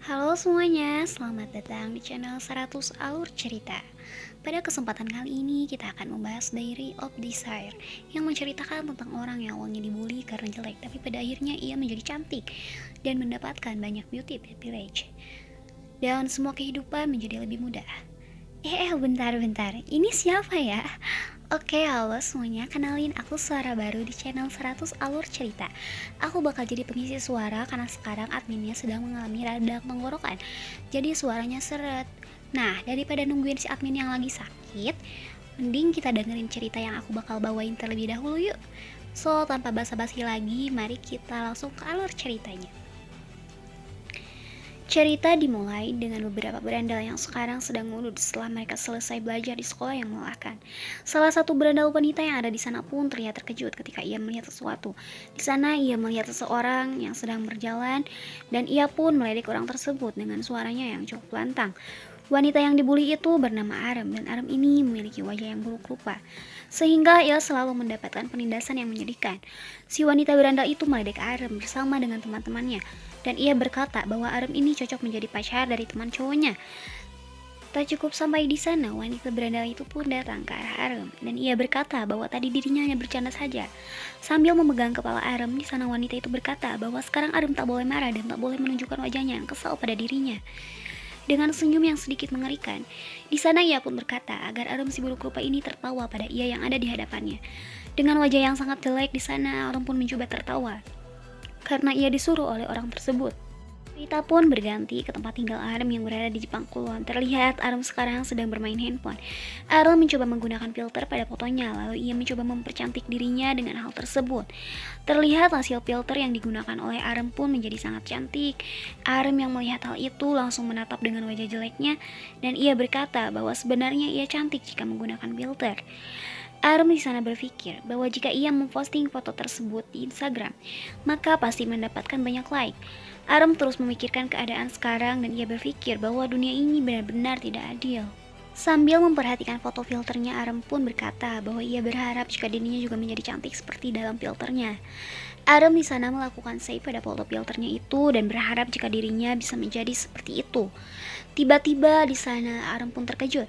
Halo semuanya, selamat datang di channel 100 Alur Cerita. Pada kesempatan kali ini kita akan membahas Diary of Desire yang menceritakan tentang orang yang awalnya dibully karena jelek tapi pada akhirnya ia menjadi cantik dan mendapatkan banyak beauty privilege. Dan semua kehidupan menjadi lebih mudah. Bentar, ini siapa ya? Oke, halo semuanya, kenalin aku suara baru di channel 100 Alur Cerita. Aku bakal jadi pengisi suara karena sekarang adminnya sedang mengalami radang tenggorokan. Jadi suaranya seret. Nah, daripada nungguin si admin yang lagi sakit, mending kita dengerin cerita yang aku bakal bawain terlebih dahulu yuk. So, tanpa basa-basi lagi, mari kita langsung ke alur ceritanya. Cerita dimulai dengan beberapa berandal yang sekarang sedang ngudut setelah mereka selesai belajar di sekolah yang melelahkan. Salah satu berandal wanita yang ada di sana pun terlihat terkejut ketika ia melihat sesuatu. Di sana ia melihat seseorang yang sedang berjalan dan ia pun meledek orang tersebut dengan suaranya yang cukup lantang. Wanita yang dibully itu bernama Arem dan Arem ini memiliki wajah yang buruk rupa, sehingga ia selalu mendapatkan penindasan yang menyedihkan. Si wanita berandal itu meledek Arem bersama dengan teman-temannya, dan ia berkata bahwa Arem ini cocok menjadi pacar dari teman cowoknya. Tak cukup sampai di sana, wanita berandal itu pun datang ke arah Arem, dan ia berkata bahwa tadi dirinya hanya bercanda saja. Sambil memegang kepala Arem, di sana wanita itu berkata bahwa sekarang Arem tak boleh marah dan tak boleh menunjukkan wajahnya yang kesal pada dirinya. Dengan senyum yang sedikit mengerikan, di sana ia pun berkata agar Arem si buruk rupa ini tertawa pada ia yang ada di hadapannya. Dengan wajah yang sangat jelek di sana, Arem pun mencoba tertawa karena ia disuruh oleh orang tersebut. Cerita pun berganti ke tempat tinggal Arem yang berada di Jepang Kulon. Terlihat Arem sekarang sedang bermain handphone. Arem mencoba menggunakan filter pada fotonya, lalu ia mencoba mempercantik dirinya dengan hal tersebut. Terlihat hasil filter yang digunakan oleh Arem pun menjadi sangat cantik. Arem yang melihat hal itu langsung menatap dengan wajah jeleknya, dan ia berkata bahwa sebenarnya ia cantik jika menggunakan filter. Arem di sana berpikir bahwa jika ia memposting foto tersebut di Instagram, maka pasti mendapatkan banyak like. Arem terus memikirkan keadaan sekarang dan ia berpikir bahwa dunia ini benar-benar tidak adil. Sambil memperhatikan foto filternya, Arem pun berkata bahwa ia berharap jika dirinya juga menjadi cantik seperti dalam filternya. Arem di sana melakukan save pada foto filternya itu dan berharap jika dirinya bisa menjadi seperti itu. Tiba-tiba di sana Arem pun terkejut.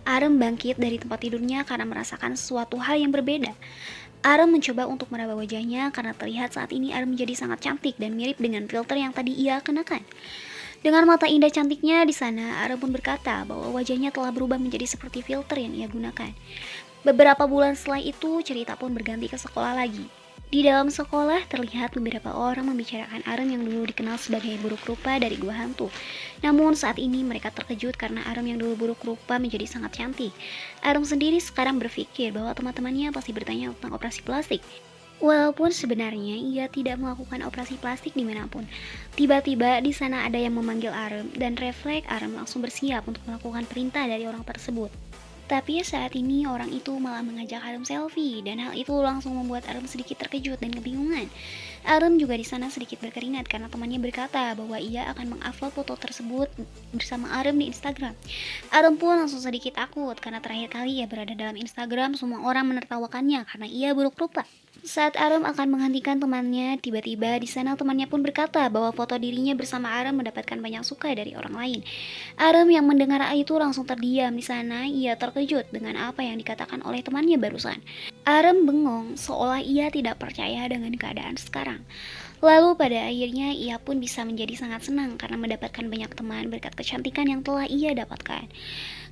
Arem bangkit dari tempat tidurnya karena merasakan sesuatu hal yang berbeda. Arem mencoba untuk meraba wajahnya karena terlihat saat ini Arem menjadi sangat cantik dan mirip dengan filter yang tadi ia kenakan. Dengan mata indah cantiknya di sana, Arem pun berkata bahwa wajahnya telah berubah menjadi seperti filter yang ia gunakan. Beberapa bulan setelah itu, cerita pun berganti ke sekolah lagi. Di dalam sekolah terlihat beberapa orang membicarakan Arem yang dulu dikenal sebagai buruk rupa dari gua hantu. Namun saat ini mereka terkejut karena Arem yang dulu buruk rupa menjadi sangat cantik. Arem sendiri sekarang berpikir bahwa teman-temannya pasti bertanya tentang operasi plastik. Walaupun sebenarnya ia tidak melakukan operasi plastik dimanapun. Tiba-tiba di sana ada yang memanggil Arem dan refleks Arem langsung bersiap untuk melakukan perintah dari orang tersebut. Tapi saat ini orang itu malah mengajak Arem selfie dan hal itu langsung membuat Arem sedikit terkejut dan kebingungan. Arem juga di sana sedikit berkeringat karena temannya berkata bahwa ia akan mengupload foto tersebut bersama Arem di Instagram. Arem pun langsung sedikit takut karena terakhir kali ia berada dalam Instagram semua orang menertawakannya karena ia buruk rupa. Saat Arem akan menghentikan temannya, tiba-tiba di sana temannya pun berkata bahwa foto dirinya bersama Arem mendapatkan banyak suka dari orang lain. Arem yang mendengar itu langsung terdiam di sana, ia terkejut dengan apa yang dikatakan oleh temannya barusan. Arem bengong, seolah ia tidak percaya dengan keadaan sekarang. Lalu pada akhirnya ia pun bisa menjadi sangat senang karena mendapatkan banyak teman berkat kecantikan yang telah ia dapatkan.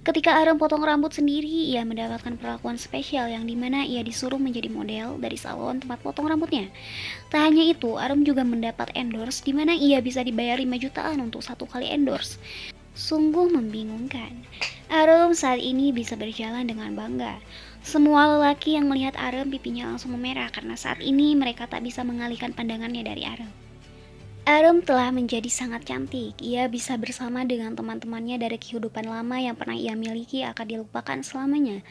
Ketika Arem potong rambut sendiri, ia mendapatkan perlakuan spesial yang dimana ia disuruh menjadi model dari salon tempat potong rambutnya. Tak hanya itu, Arem juga mendapat endorse dimana ia bisa dibayar 5 jutaan untuk satu kali endorse. Sungguh membingungkan. Arem saat ini bisa berjalan dengan bangga. Semua lelaki yang melihat Arem pipinya langsung memerah karena saat ini mereka tak bisa mengalihkan pandangannya dari Arem. Arem telah menjadi sangat cantik. Ia bisa bersama dengan teman-temannya dari kehidupan lama yang pernah ia miliki akan dilupakan selamanya.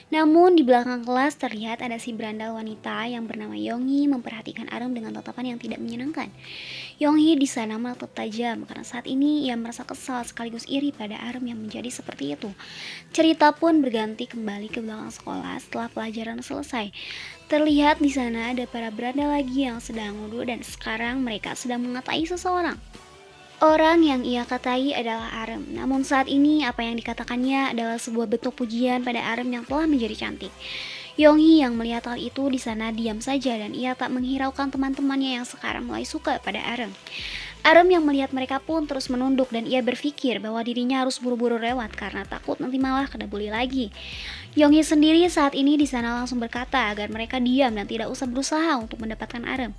Namun di belakang kelas terlihat ada si berandal wanita yang bernama Yonghi memperhatikan Arem dengan tatapan yang tidak menyenangkan. Yonghi di sana melotot tajam karena saat ini ia merasa kesal sekaligus iri pada Arem yang menjadi seperti itu. Cerita pun berganti kembali ke belakang sekolah setelah pelajaran selesai. Terlihat di sana ada para beranda lagi yang sedang duduk dan sekarang mereka sedang mengatai seseorang. Orang yang ia katai adalah Arem, namun saat ini apa yang dikatakannya adalah sebuah bentuk pujian pada Arem yang telah menjadi cantik. Yonghi yang melihat hal itu di sana diam saja dan ia tak menghiraukan teman-temannya yang sekarang mulai suka pada Arem. Arem yang melihat mereka pun terus menunduk dan ia berpikir bahwa dirinya harus buru-buru lewat karena takut nanti malah kena bully lagi. Yonghi sendiri saat ini di sana langsung berkata agar mereka diam dan tidak usah berusaha untuk mendapatkan Arem.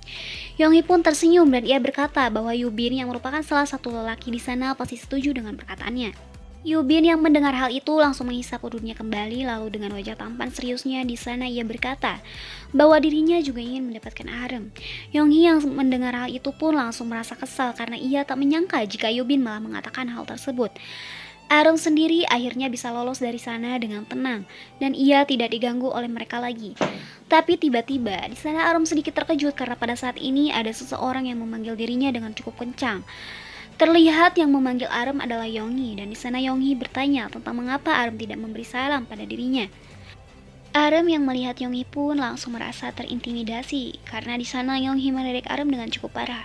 Yonghi pun tersenyum dan ia berkata bahwa Yubin yang merupakan salah satu lelaki di sana pasti setuju dengan perkataannya. Yubin yang mendengar hal itu langsung menghisap udunnya kembali lalu dengan wajah tampan seriusnya di sana ia berkata bahwa dirinya juga ingin mendapatkan Arem. Yonghi yang mendengar hal itu pun langsung merasa kesal karena ia tak menyangka jika Yubin malah mengatakan hal tersebut. Arem sendiri akhirnya bisa lolos dari sana dengan tenang dan ia tidak diganggu oleh mereka lagi. Tapi tiba-tiba di sana Arem sedikit terkejut karena pada saat ini ada seseorang yang memanggil dirinya dengan cukup kencang. Terlihat yang memanggil Arem adalah Yonghi dan di sana Yonghi bertanya tentang mengapa Arem tidak memberi salam pada dirinya. Arem yang melihat Yonghi pun langsung merasa terintimidasi karena di sana Yonghi melirik Arem dengan cukup parah.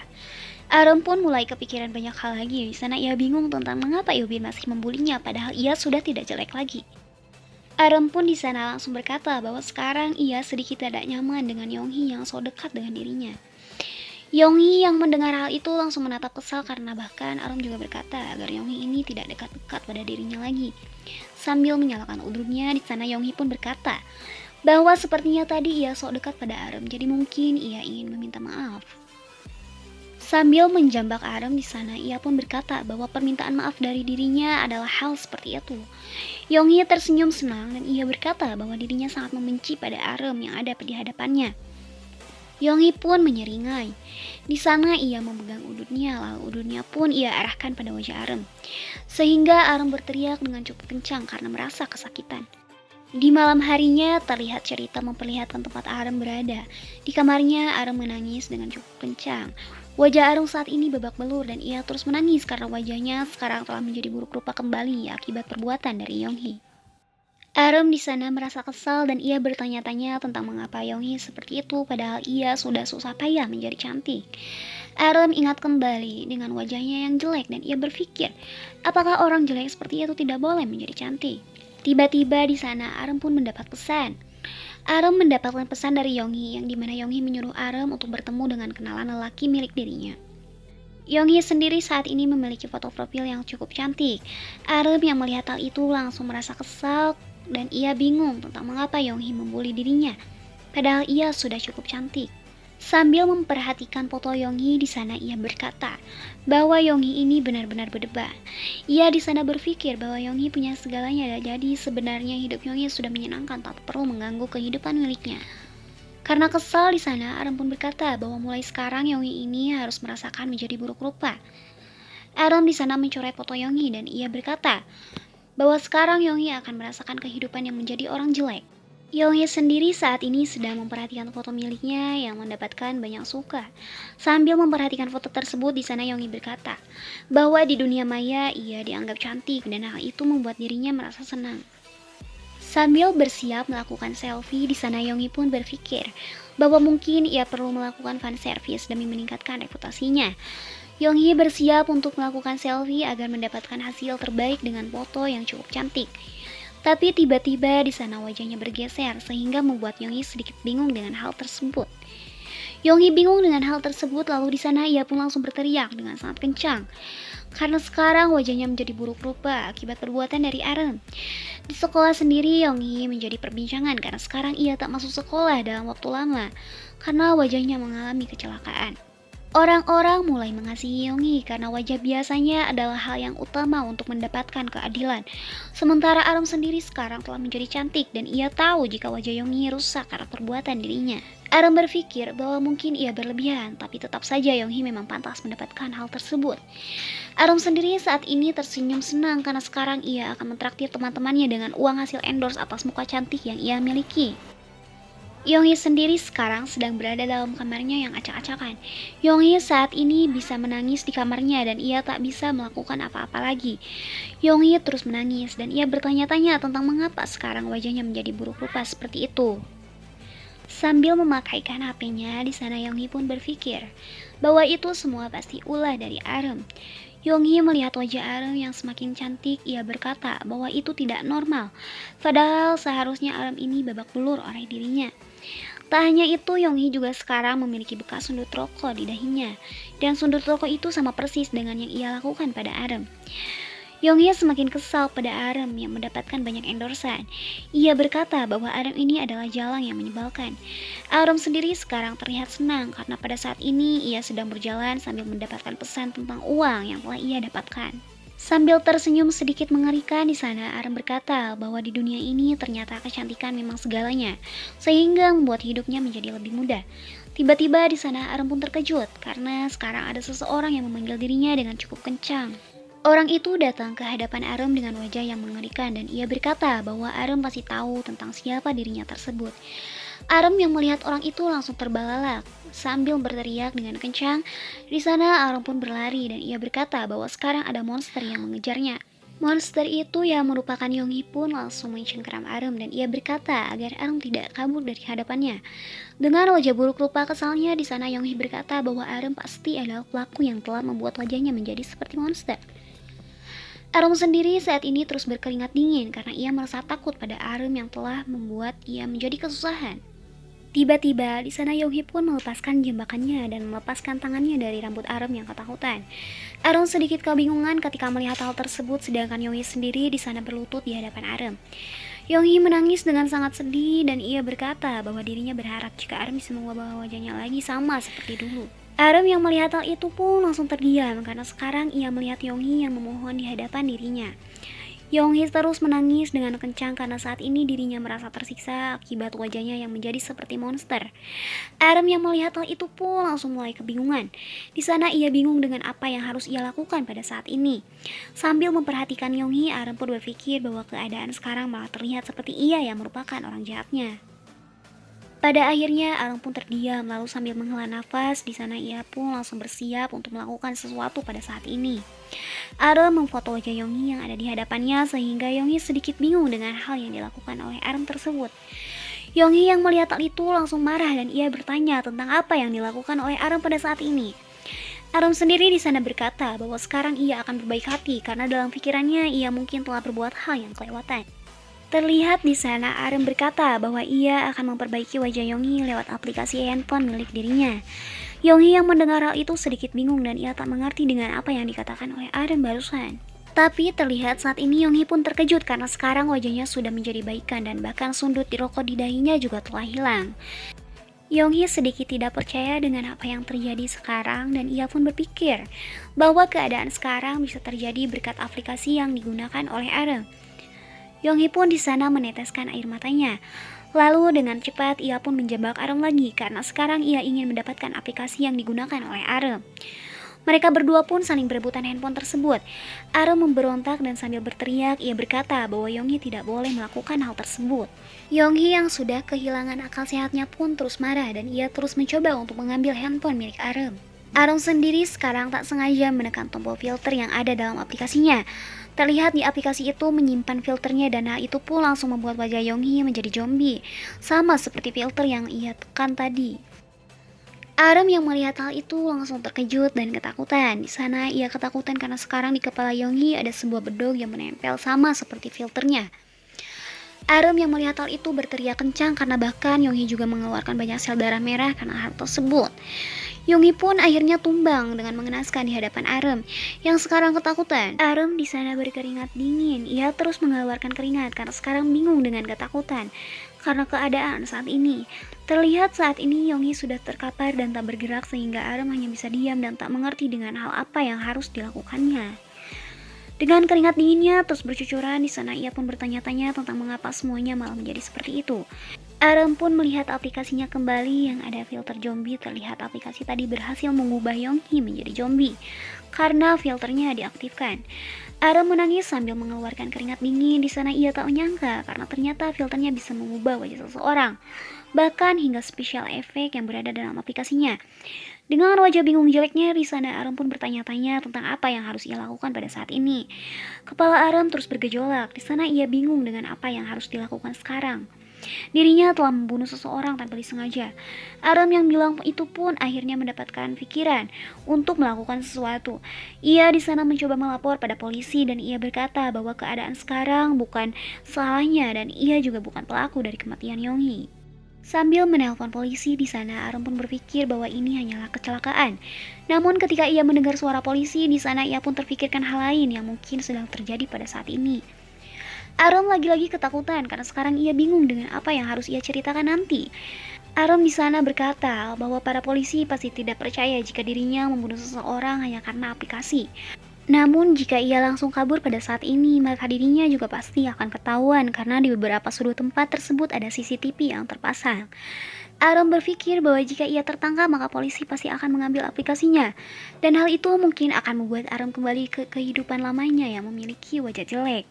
Arem pun mulai kepikiran banyak hal lagi. Di sana ia bingung tentang mengapa Yubin masih membulinya padahal ia sudah tidak jelek lagi. Arem pun di sana langsung berkata bahwa sekarang ia sedikit tidak nyaman dengan Yonghi yang so dekat dengan dirinya. Yonghi yang mendengar hal itu langsung menatap kesal karena bahkan Arem juga berkata agar Yonghi ini tidak dekat-dekat pada dirinya lagi. Sambil menyalakan udunnya di sana Yonghi pun berkata bahwa sepertinya tadi ia sok dekat pada Arem jadi mungkin ia ingin meminta maaf. Sambil menjambak Arem di sana ia pun berkata bahwa permintaan maaf dari dirinya adalah hal seperti itu. Yonghi tersenyum senang dan ia berkata bahwa dirinya sangat membenci pada Arem yang ada di hadapannya. Yonghi pun menyeringai. Di sana ia memegang udunnya, lalu udunnya pun ia arahkan pada wajah Arem. Sehingga Arem berteriak dengan cukup kencang karena merasa kesakitan. Di malam harinya terlihat cerita memperlihatkan tempat Arem berada. Di kamarnya Arem menangis dengan cukup kencang. Wajah Arem saat ini babak belur dan ia terus menangis karena wajahnya sekarang telah menjadi buruk rupa kembali akibat perbuatan dari Yonghi. Arem di sana merasa kesal dan ia bertanya-tanya tentang mengapa Yonghi seperti itu padahal ia sudah susah payah menjadi cantik. Arem ingat kembali dengan wajahnya yang jelek dan ia berpikir, apakah orang jelek seperti itu tidak boleh menjadi cantik? Tiba-tiba di sana Arem pun mendapat pesan. Arem mendapatkan pesan dari Yonghi yang dimana Yonghi menyuruh Arem untuk bertemu dengan kenalan lelaki milik dirinya. Yonghi sendiri saat ini memiliki foto profil yang cukup cantik. Arem yang melihat hal itu langsung merasa kesal dan ia bingung tentang mengapa Yonghi membuli dirinya, padahal ia sudah cukup cantik. Sambil memperhatikan foto Yonghi di sana ia berkata bahwa Yonghi ini benar-benar berdebat. Ia di sana berpikir bahwa Yonghi punya segalanya dan jadi sebenarnya hidup Yonghi sudah menyenangkan tak perlu mengganggu kehidupan miliknya. Karena kesal di sana, Arem pun berkata bahwa mulai sekarang Yonghi ini harus merasakan menjadi buruk rupa. Arem di sana mencoret foto Yonghi dan ia berkata bahwa sekarang Yonghi akan merasakan kehidupan yang menjadi orang jelek. Yonghi sendiri saat ini sedang memperhatikan foto miliknya yang mendapatkan banyak suka. Sambil memperhatikan foto tersebut di sana Yonghi berkata bahwa di dunia maya ia dianggap cantik dan hal itu membuat dirinya merasa senang. Sambil bersiap melakukan selfie di sana Yonghi pun berpikir bahwa mungkin ia perlu melakukan fan service demi meningkatkan reputasinya. Yonghi bersiap untuk melakukan selfie agar mendapatkan hasil terbaik dengan foto yang cukup cantik. Tapi tiba-tiba di sana wajahnya bergeser sehingga membuat Yonghi sedikit bingung dengan hal tersebut. Yonghi bingung dengan hal tersebut lalu di sana ia pun langsung berteriak dengan sangat kencang. Karena sekarang wajahnya menjadi buruk rupa akibat perbuatan dari Arem. Di sekolah sendiri Yonghi menjadi perbincangan karena sekarang ia tak masuk sekolah dalam waktu lama karena wajahnya mengalami kecelakaan. Orang-orang mulai mengasihi Yonghi karena wajah biasanya adalah hal yang utama untuk mendapatkan keadilan. Sementara Arem sendiri sekarang telah menjadi cantik dan ia tahu jika wajah Yonghi rusak karena perbuatan dirinya. Arem berpikir bahwa mungkin ia berlebihan, tapi tetap saja Yonghi memang pantas mendapatkan hal tersebut. Arem sendiri saat ini tersenyum senang karena sekarang ia akan mentraktir teman-temannya dengan uang hasil endorse atas muka cantik yang ia miliki. Yonghi sendiri sekarang sedang berada dalam kamarnya yang acak-acakan. Yonghi saat ini bisa menangis di kamarnya dan ia tak bisa melakukan apa-apa lagi. Yonghi terus menangis dan ia bertanya-tanya tentang mengapa sekarang wajahnya menjadi buruk rupa seperti itu. Sambil memakaikan HP-nya, di sana Yonghi pun berpikir bahwa itu semua pasti ulah dari Arem. Yonghi melihat wajah Aram yang semakin cantik, ia berkata bahwa itu tidak normal. Padahal seharusnya Aram ini babak belur oleh dirinya. Tak hanya itu, Yonghi juga sekarang memiliki bekas sundut rokok di dahinya. Dan sundut rokok itu sama persis dengan yang ia lakukan pada Aram. Yonghyun semakin kesal pada Aram yang mendapatkan banyak endorsan. Ia berkata bahwa Aram ini adalah jalang yang menyebalkan. Aram sendiri sekarang terlihat senang karena pada saat ini ia sedang berjalan sambil mendapatkan pesan tentang uang yang telah ia dapatkan. Sambil tersenyum sedikit mengerikan di sana, Aram berkata bahwa di dunia ini ternyata kecantikan memang segalanya, sehingga membuat hidupnya menjadi lebih mudah. Tiba-tiba di sana Aram pun terkejut karena sekarang ada seseorang yang memanggil dirinya dengan cukup kencang. Orang itu datang ke hadapan Aram dengan wajah yang mengerikan dan ia berkata bahwa Aram pasti tahu tentang siapa dirinya tersebut. Aram yang melihat orang itu langsung terbelalak sambil berteriak dengan kencang. Di sana Aram pun berlari dan ia berkata bahwa sekarang ada monster yang mengejarnya. Monster itu yang merupakan Yonghi pun langsung mencengkeram Aram dan ia berkata agar Aram tidak kabur dari hadapannya. Dengan wajah buruk rupa kesalnya di sana Yonghi berkata bahwa Aram pasti adalah pelaku yang telah membuat wajahnya menjadi seperti monster. Aram sendiri saat ini terus berkeringat dingin karena ia merasa takut pada Aram yang telah membuat ia menjadi kesusahan. Tiba-tiba di sana Yonghi pun melepaskan jembakannya dan melepaskan tangannya dari rambut Aram yang ketakutan. Aram sedikit kebingungan ketika melihat hal tersebut sedangkan Yonghi sendiri di sana berlutut di hadapan Aram. Yonghi menangis dengan sangat sedih dan ia berkata bahwa dirinya berharap jika Aram bisa mengubah wajahnya lagi sama seperti dulu. Aram yang melihat hal itu pun langsung terdiam karena sekarang ia melihat Yonghi yang memohon di hadapan dirinya. Yonghi terus menangis dengan kencang karena saat ini dirinya merasa tersiksa akibat wajahnya yang menjadi seperti monster. Aram yang melihat hal itu pun langsung mulai kebingungan. Di sana ia bingung dengan apa yang harus ia lakukan pada saat ini. Sambil memperhatikan Yonghi, Aram pun berpikir bahwa keadaan sekarang malah terlihat seperti ia yang merupakan orang jahatnya. Pada akhirnya Aram pun terdiam lalu sambil menghela nafas di sana ia pun langsung bersiap untuk melakukan sesuatu pada saat ini. Aram memfoto wajah Yonghi yang ada di hadapannya sehingga Yonghi sedikit bingung dengan hal yang dilakukan oleh Aram tersebut. Yonghi yang melihat hal itu langsung marah dan ia bertanya tentang apa yang dilakukan oleh Aram pada saat ini. Aram sendiri di sana berkata bahwa sekarang ia akan berbaik hati karena dalam pikirannya ia mungkin telah berbuat hal yang kelewatan. Terlihat di sana Aram berkata bahwa ia akan memperbaiki wajah Yonghi lewat aplikasi handphone milik dirinya. Yonghi yang mendengar hal itu sedikit bingung dan ia tak mengerti dengan apa yang dikatakan oleh Aram barusan. Tapi terlihat saat ini Yonghi pun terkejut karena sekarang wajahnya sudah menjadi baikan dan bahkan sundut di rokok di dahinya juga telah hilang. Yonghi sedikit tidak percaya dengan apa yang terjadi sekarang dan ia pun berpikir bahwa keadaan sekarang bisa terjadi berkat aplikasi yang digunakan oleh Aram. Yonghi pun di sana meneteskan air matanya. Lalu dengan cepat ia pun menjebak Aram lagi karena sekarang ia ingin mendapatkan aplikasi yang digunakan oleh Aram. Mereka berdua pun saling berebutan handphone tersebut. Aram memberontak dan sambil berteriak ia berkata bahwa Yonghi tidak boleh melakukan hal tersebut. Yonghi yang sudah kehilangan akal sehatnya pun terus marah dan ia terus mencoba untuk mengambil handphone milik Aram. Aram sendiri sekarang tak sengaja menekan tombol filter yang ada dalam aplikasinya. Terlihat di aplikasi itu menyimpan filternya dan hal itu pun langsung membuat wajah Yonghi menjadi zombie, sama seperti filter yang ia tekan tadi. Aram yang melihat hal itu langsung terkejut dan ketakutan. Di sana ia ketakutan karena sekarang di kepala Yonghi ada sebuah bedog yang menempel sama seperti filternya. Aram yang melihat hal itu berteriak kencang karena bahkan Yonghi juga mengeluarkan banyak sel darah merah karena hal tersebut. Yonghi pun akhirnya tumbang dengan mengenaskan di hadapan Aram yang sekarang ketakutan. Aram di sana berkeringat dingin. Ia terus mengeluarkan keringat karena sekarang bingung dengan ketakutan karena keadaan saat ini. Terlihat saat ini Yonghi sudah terkapar dan tak bergerak sehingga Aram hanya bisa diam dan tak mengerti dengan hal apa yang harus dilakukannya. Dengan keringat dinginnya terus bercucuran di sana ia pun bertanya-tanya tentang mengapa semuanya malah menjadi seperti itu. Aram pun melihat aplikasinya kembali yang ada filter zombie. Terlihat aplikasi tadi berhasil mengubah Yonghi menjadi zombie karena filternya diaktifkan. Aram menangis sambil mengeluarkan keringat dingin. Di sana ia tak menyangka karena ternyata filternya bisa mengubah wajah seseorang, bahkan hingga special effect yang berada dalam aplikasinya. Dengan wajah bingung jeleknya di sana Aram pun bertanya-tanya tentang apa yang harus ia lakukan pada saat ini. Kepala Aram terus bergejolak. Di sana ia bingung dengan apa yang harus dilakukan sekarang. Dirinya telah membunuh seseorang tanpa disengaja. Aram yang bilang itu pun akhirnya mendapatkan pikiran untuk melakukan sesuatu. Ia di sana mencoba melapor pada polisi dan ia berkata bahwa keadaan sekarang bukan salahnya dan ia juga bukan pelaku dari kematian Yonghi. Sambil menelpon polisi di sana, Arum pun berpikir bahwa ini hanyalah kecelakaan. Namun ketika ia mendengar suara polisi di sana, ia pun terpikirkan hal lain yang mungkin sedang terjadi pada saat ini. Arum lagi-lagi ketakutan karena sekarang ia bingung dengan apa yang harus ia ceritakan nanti. Arum di sana berkata bahwa para polisi pasti tidak percaya jika dirinya membunuh seseorang hanya karena aplikasi. Namun jika ia langsung kabur pada saat ini, maka dirinya juga pasti akan ketahuan karena di beberapa sudut tempat tersebut ada CCTV yang terpasang. Aram berpikir bahwa jika ia tertangkap maka polisi pasti akan mengambil aplikasinya. Dan hal itu mungkin akan membuat Aram kembali ke kehidupan lamanya yang memiliki wajah jelek.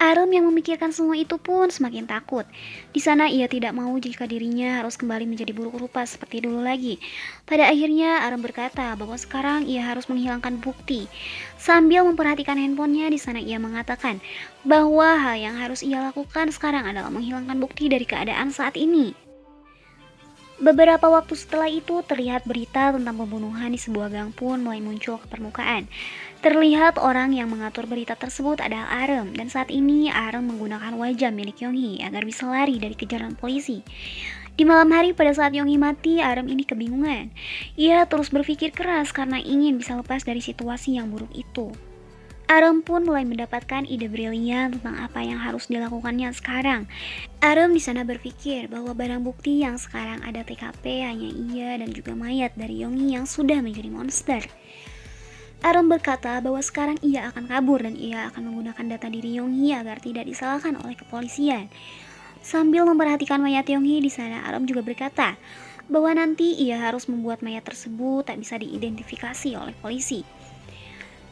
Arum yang memikirkan semua itu pun semakin takut. Di sana ia tidak mau jika dirinya harus kembali menjadi buruk rupa seperti dulu lagi. Pada akhirnya Arum berkata bahwa sekarang ia harus menghilangkan bukti. Sambil memperhatikan handphonenya, di sana ia mengatakan bahwa hal yang harus ia lakukan sekarang adalah menghilangkan bukti dari keadaan saat ini. Beberapa waktu setelah itu, terlihat berita tentang pembunuhan di sebuah gang pun mulai muncul ke permukaan. Terlihat orang yang mengatur berita tersebut adalah Arem, dan saat ini Arem menggunakan wajah milik Yonghi agar bisa lari dari kejaran polisi. Di malam hari pada saat Yonghi mati, Arem ini kebingungan. Ia terus berpikir keras karena ingin bisa lepas dari situasi yang buruk itu. Arum pun mulai mendapatkan ide brilian tentang apa yang harus dilakukannya sekarang. Arum di sana berpikir bahwa barang bukti yang sekarang ada TKP hanya ia dan juga mayat dari Yonghi yang sudah menjadi monster. Arum berkata bahwa sekarang ia akan kabur dan ia akan menggunakan data diri Yonghi agar tidak disalahkan oleh kepolisian. Sambil memperhatikan mayat Yonghi di sana, Arum juga berkata bahwa nanti ia harus membuat mayat tersebut tak bisa diidentifikasi oleh polisi.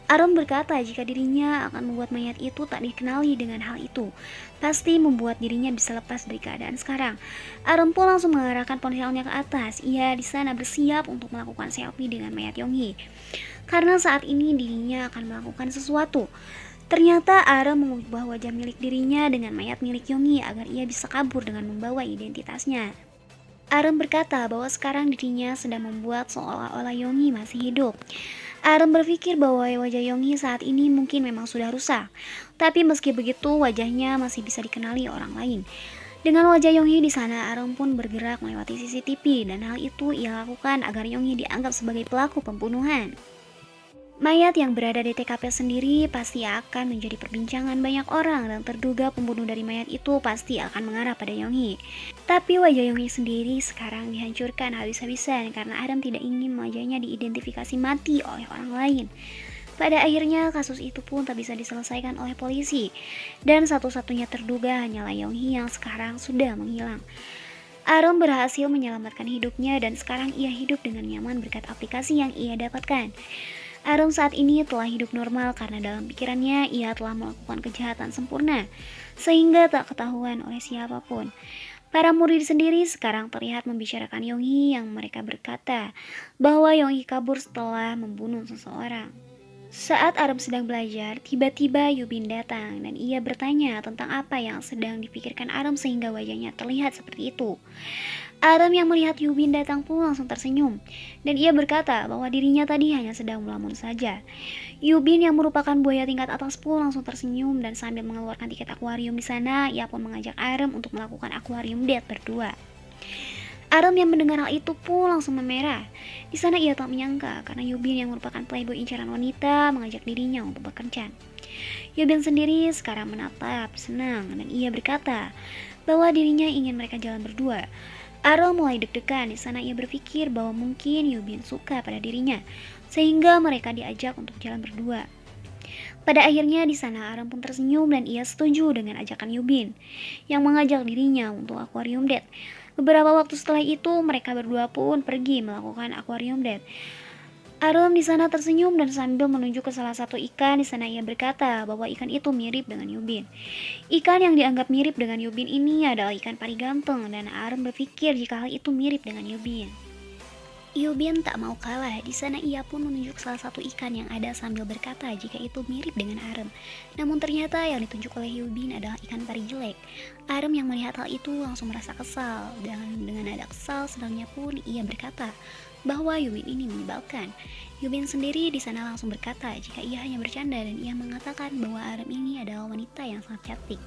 Arum berkata jika dirinya akan membuat mayat itu tak dikenali dengan hal itu, pasti membuat dirinya bisa lepas dari keadaan sekarang. Arum pun langsung mengarahkan ponselnya ke atas. Ia di sana bersiap untuk melakukan selfie dengan mayat Yonghi. Karena saat ini dirinya akan melakukan sesuatu. Ternyata Arum mengubah wajah milik dirinya dengan mayat milik Yonghi agar ia bisa kabur dengan membawa identitasnya. Arum berkata bahwa sekarang dirinya sedang membuat seolah-olah Yonghi masih hidup. Arum berpikir bahwa wajah Yonghi saat ini mungkin memang sudah rusak. Tapi meski begitu wajahnya masih bisa dikenali orang lain. Dengan wajah Yonghi di sana, Arum pun bergerak melewati CCTV dan hal itu ia lakukan agar Yonghi dianggap sebagai pelaku pembunuhan. Mayat yang berada di TKP sendiri pasti akan menjadi perbincangan banyak orang dan terduga pembunuh dari mayat itu pasti akan mengarah pada Yonghi. Tapi wajah Yonghi sendiri sekarang dihancurkan habis-habisan karena Adam tidak ingin wajahnya diidentifikasi mati oleh orang lain. Pada akhirnya kasus itu pun tak bisa diselesaikan oleh polisi dan satu-satunya terduga hanyalah Yonghi yang sekarang sudah menghilang. Arum berhasil menyelamatkan hidupnya dan sekarang ia hidup dengan nyaman berkat aplikasi yang ia dapatkan. Arum saat ini telah hidup normal karena dalam pikirannya ia telah melakukan kejahatan sempurna, sehingga tak ketahuan oleh siapapun. Para murid sendiri sekarang terlihat membicarakan Yonghi yang mereka berkata bahwa Yonghi kabur setelah membunuh seseorang. Saat Arum sedang belajar, tiba-tiba Yubin datang dan ia bertanya tentang apa yang sedang dipikirkan Arum sehingga wajahnya terlihat seperti itu. Arum yang melihat Yubin datang pun langsung tersenyum dan ia berkata bahwa dirinya tadi hanya sedang melamun saja. Yubin yang merupakan buaya tingkat atas pun langsung tersenyum dan sambil mengeluarkan tiket akuarium di sana, ia pun mengajak Arum untuk melakukan akuarium date berdua. Arum yang mendengar hal itu pun langsung memerah. Di sana ia tak menyangka karena Yubin yang merupakan playboy incaran wanita mengajak dirinya untuk berkencan. Yubin sendiri sekarang menatap senang dan ia berkata bahwa dirinya ingin mereka jalan berdua. Arum mulai deg-degan. Di sana ia berpikir bahwa mungkin Yubin suka pada dirinya sehingga mereka diajak untuk jalan berdua. Pada akhirnya di sana Arum pun tersenyum dan ia setuju dengan ajakan Yubin yang mengajak dirinya untuk akuarium date. Beberapa waktu setelah itu mereka berdua pun pergi melakukan aquarium date. Arum di sana tersenyum dan sambil menunjuk ke salah satu ikan. Di sana ia berkata bahwa ikan itu mirip dengan Yubin. Ikan yang dianggap mirip dengan Yubin ini adalah ikan pari ganteng dan Arum berpikir jika hal itu mirip dengan Yubin. Yubin tak mau kalah. Di sana ia pun menunjuk salah satu ikan yang ada sambil berkata jika itu mirip dengan Arem. Namun ternyata yang ditunjuk oleh Yubin adalah ikan pari jelek. Arem yang melihat hal itu langsung merasa kesal, dan dengan nada kesal sedangnya pun ia berkata bahwa Yubin ini menyebalkan. Yubin sendiri di sana langsung berkata jika ia hanya bercanda, dan ia mengatakan bahwa Arem ini adalah wanita yang sangat cantik.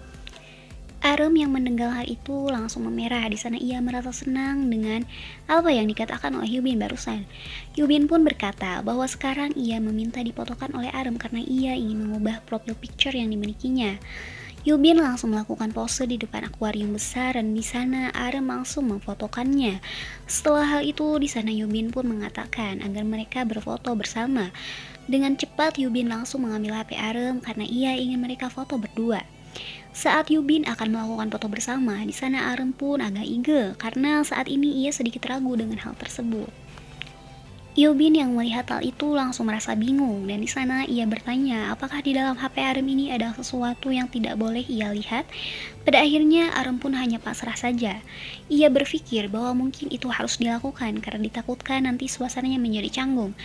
Arum yang mendengar hal itu langsung memerah. Di sana ia merasa senang dengan apa yang dikatakan oleh Yubin barusan. Yubin pun berkata bahwa sekarang ia meminta difotokan oleh Arum karena ia ingin mengubah profil picture yang dimilikinya. Yubin langsung melakukan pose di depan akuarium besar, dan di sana Arum langsung memfotokannya. Setelah hal itu, di sana Yubin pun mengatakan agar mereka berfoto bersama. Dengan cepat Yubin langsung mengambil HP Arum karena ia ingin mereka foto berdua. Saat Yubin akan melakukan foto bersama, di sana Arem pun agak ige karena saat ini ia sedikit ragu dengan hal tersebut. Yubin yang melihat hal itu langsung merasa bingung, dan di sana ia bertanya apakah di dalam HP Arem ini ada sesuatu yang tidak boleh ia lihat. Pada akhirnya Arem pun hanya pasrah saja. Ia berpikir bahwa mungkin itu harus dilakukan karena ditakutkan nanti suasananya menjadi canggung.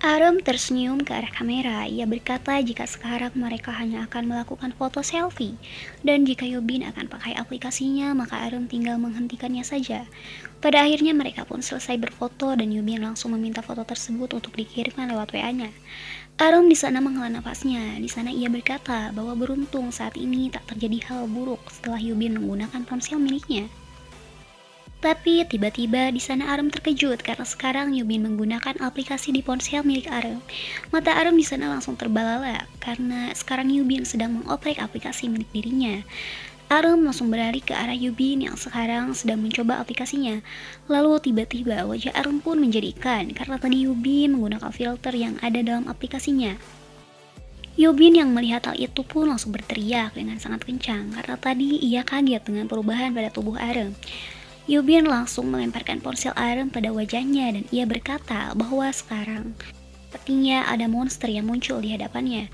Arum tersenyum ke arah kamera. Ia berkata jika sekarang mereka hanya akan melakukan foto selfie, dan jika Yubin akan pakai aplikasinya, maka Arum tinggal menghentikannya saja. Pada akhirnya mereka pun selesai berfoto, dan Yubin langsung meminta foto tersebut untuk dikirimkan lewat WA-nya. Arum di sana menghela nafasnya. Di sana ia berkata bahwa beruntung saat ini tak terjadi hal buruk setelah Yubin menggunakan ponsel miliknya. Tapi tiba-tiba di sana Arum terkejut karena sekarang Yubin menggunakan aplikasi di ponsel milik Arum. Mata Arum di sana langsung terbelalak karena sekarang Yubin sedang mengoprek aplikasi milik dirinya. Arum langsung berlari ke arah Yubin yang sekarang sedang mencoba aplikasinya. Lalu tiba-tiba wajah Arum pun menjadi ikan karena tadi Yubin menggunakan filter yang ada dalam aplikasinya. Yubin yang melihat hal itu pun langsung berteriak dengan sangat kencang karena tadi ia kaget dengan perubahan pada tubuh Arum. Yubin langsung melemparkan ponsel Arum pada wajahnya, dan ia berkata bahwa sekarang sepertinya ada monster yang muncul di hadapannya.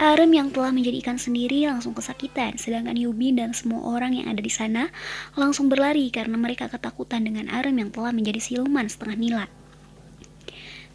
Arum yang telah menjadi ikan sendiri langsung kesakitan, sedangkan Yubin dan semua orang yang ada di sana langsung berlari karena mereka ketakutan dengan Arum yang telah menjadi siluman setengah nila.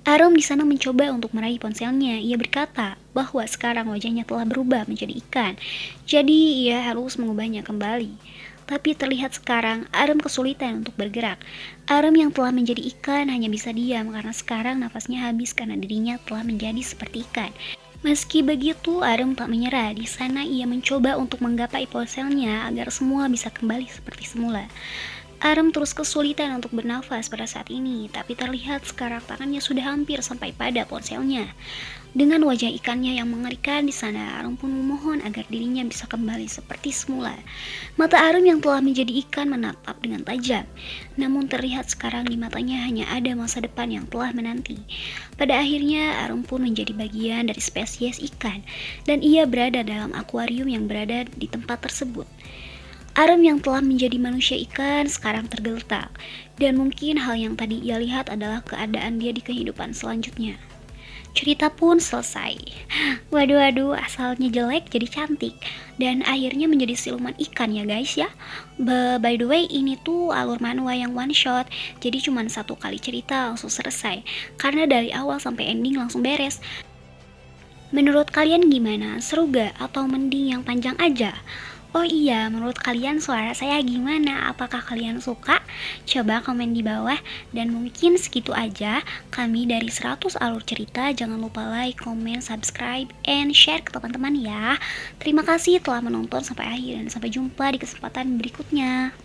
Arum di sana mencoba untuk meraih ponselnya. Ia berkata bahwa sekarang wajahnya telah berubah menjadi ikan, jadi ia harus mengubahnya kembali. Tapi terlihat sekarang Arum kesulitan untuk bergerak. Arum yang telah menjadi ikan hanya bisa diam karena sekarang nafasnya habis karena dirinya telah menjadi seperti ikan. Meski begitu, Arum tak menyerah. Di sana ia mencoba untuk menggapai ponselnya agar semua bisa kembali seperti semula. Arum terus kesulitan untuk bernafas pada saat ini, tapi terlihat sekarang tangannya sudah hampir sampai pada ponselnya. Dengan wajah ikannya yang mengerikan di sana, Arum pun memohon agar dirinya bisa kembali seperti semula. Mata Arum yang telah menjadi ikan menatap dengan tajam, namun terlihat sekarang di matanya hanya ada masa depan yang telah menanti. Pada akhirnya, Arum pun menjadi bagian dari spesies ikan, dan ia berada dalam akuarium yang berada di tempat tersebut. Arum yang telah menjadi manusia ikan sekarang tergeletak, dan mungkin hal yang tadi ia lihat adalah keadaan dia di kehidupan selanjutnya. Cerita pun selesai. Waduh, asalnya jelek jadi cantik, dan akhirnya menjadi siluman ikan ya guys ya. By the way, ini tuh alur manhwa yang one shot, jadi cuma satu kali cerita langsung selesai, karena dari awal sampai ending langsung beres. Menurut kalian gimana? Seru gak? Atau mending yang panjang aja? Oh iya, menurut kalian suara saya gimana? Apakah kalian suka? Coba komen di bawah. Dan mungkin segitu aja kami dari 100 alur cerita. Jangan lupa like, comment, subscribe, and share ke teman-teman ya. Terima kasih telah menonton sampai akhir, dan sampai jumpa di kesempatan berikutnya.